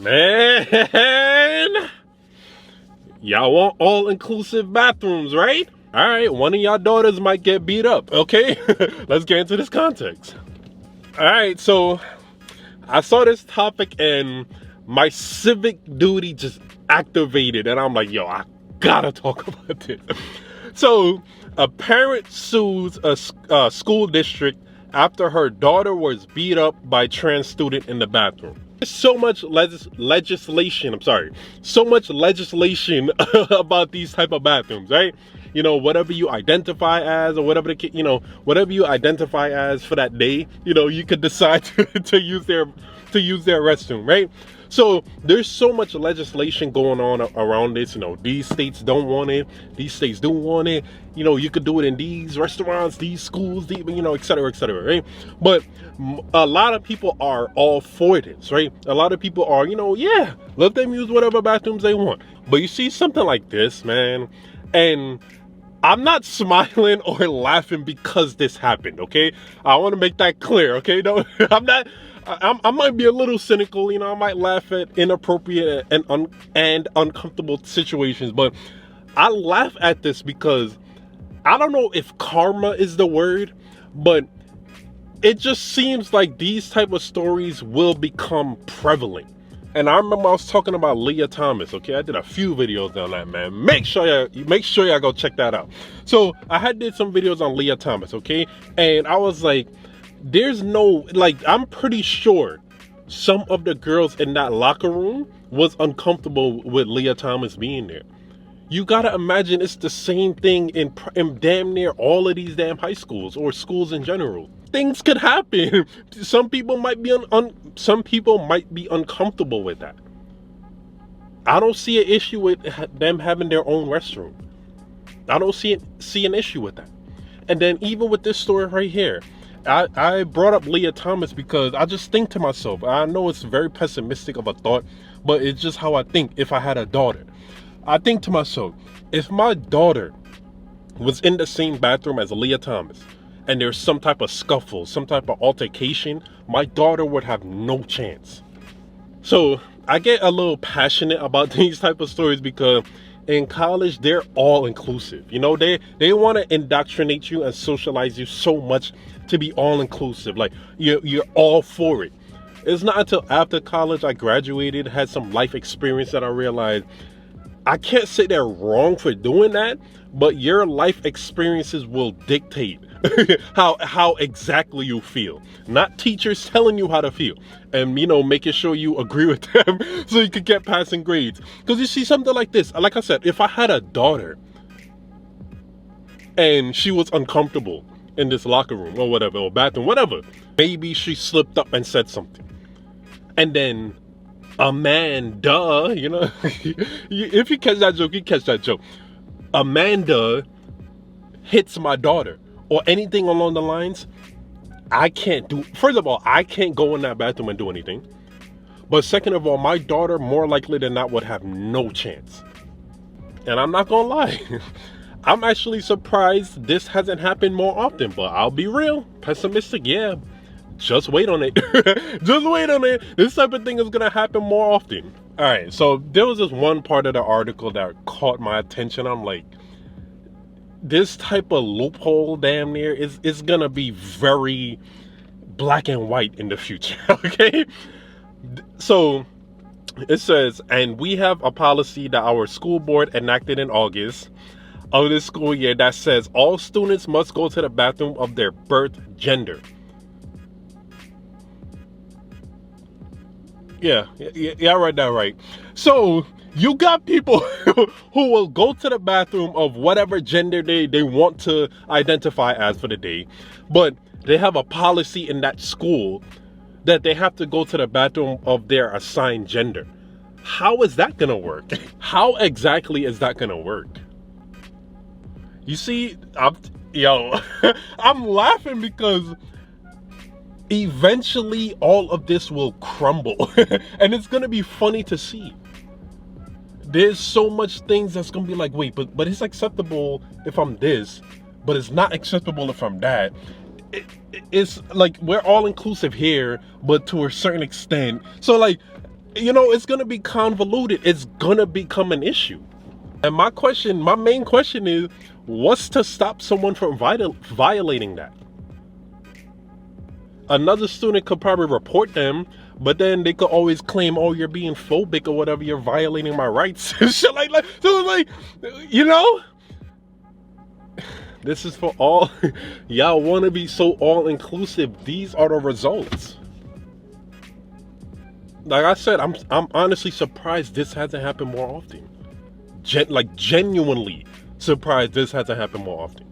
Man, y'all want all-inclusive bathrooms, right? All right, one of y'all daughters might get beat up, okay? Let's get into this context. All right, so I saw this topic and my civic duty just activated, and I'm like, yo, I gotta talk about this. So, a parent sues a school district after her daughter was beat up by a trans student in the bathroom. There's so much legislation about these type of bathrooms, right? You know, whatever you identify as, or whatever whatever you identify as for that day, you could decide to use their restroom, right? So there's so much legislation going on around this. These states don't want it, these states do want it. You could do it in these restaurants, these schools, et cetera, right? But a lot of people are all for this, right? A lot of people are, yeah, let them use whatever bathrooms they want. But you see something like this, man, and I'm not smiling or laughing because this happened, okay? I want to make that clear, okay? No, I'm not. I might be a little cynical, I might laugh at inappropriate and uncomfortable situations, but I laugh at this because I don't know if karma is the word, but it just seems like these type of stories will become prevalent. And I remember I was talking about Leah Thomas, okay? I did a few videos on that, man. Make sure y'all go check that out. So I did some videos on Leah Thomas, okay? And I was like, there's no, I'm pretty sure some of the girls in that locker room was uncomfortable with Leah Thomas being there. You gotta imagine it's the same thing in damn near all of these damn high schools or schools in general. Things could happen. Some people might be uncomfortable with that. I don't see an issue with them having their own restroom. I don't see an issue with that. And then even with this story right here, I brought up Leah Thomas because I just think to myself, I know it's very pessimistic of a thought, but it's just how I think if I had a daughter. I think to myself, if my daughter was in the same bathroom as Leah Thomas and there's some type of scuffle, some type of altercation, my daughter would have no chance. So I get a little passionate about these type of stories because in college, they're all inclusive. They want to indoctrinate you and socialize you so much to be all inclusive. Like you're all for it. It's not until after college I graduated, had some life experience that I realized I can't say they're wrong for doing that, but your life experiences will dictate how exactly you feel. Not teachers telling you how to feel and making sure you agree with them so you could get passing grades. Because you see something like this, like I said, if I had a daughter and she was uncomfortable in this locker room or whatever, or bathroom, whatever, maybe she slipped up and said something, and then Amanda, if you catch that joke, you catch that joke. Amanda hits my daughter or anything along the lines, first of all, I can't go in that bathroom and do anything. But second of all, my daughter more likely than not would have no chance. And I'm not gonna lie, I'm actually surprised this hasn't happened more often, but I'll be real, pessimistic, yeah. Just wait on it. Just wait on it. This type of thing is going to happen more often. All right. So there was this one part of the article that caught my attention. I'm like, this type of loophole damn near is going to be very black and white in the future. Okay. So it says, and we have a policy that our school board enacted in August of this school year that says all students must go to the bathroom of their birth gender. Yeah, I read that right. So you got people who will go to the bathroom of whatever gender they want to identify as for the day, but they have a policy in that school that they have to go to the bathroom of their assigned gender. How is that gonna work? How exactly is that gonna work? You see, I'm laughing because eventually all of this will crumble and it's gonna be funny to see. There's so much things that's gonna be like, wait, but it's acceptable if I'm this, but it's not acceptable if I'm that. It's like we're all inclusive here, but to a certain extent. So like you know, it's gonna be convoluted. It's gonna become an issue. And my main question is, what's to stop someone from violating that? Another student could probably report them, but then they could always claim, oh, you're being phobic or whatever, you're violating my rights. Shit so like, you know, this is for all. Y'all want to be so all-inclusive. These are the results. Like I said, I'm honestly surprised this hasn't happened more often. Genuinely surprised this hasn't happened more often.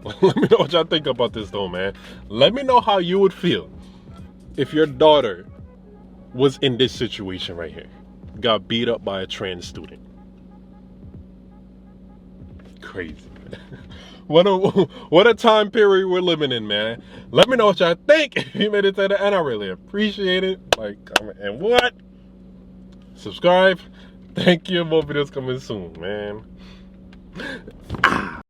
Let me know what y'all think about this though, man. Let me know how you would feel if your daughter was in this situation right here. Got beat up by a trans student. Crazy, man. What a time period we're living in, man. Let me know what y'all think. If you made it to the end, I really appreciate it. Like, comment, and what? Subscribe. Thank you. More videos coming soon, man.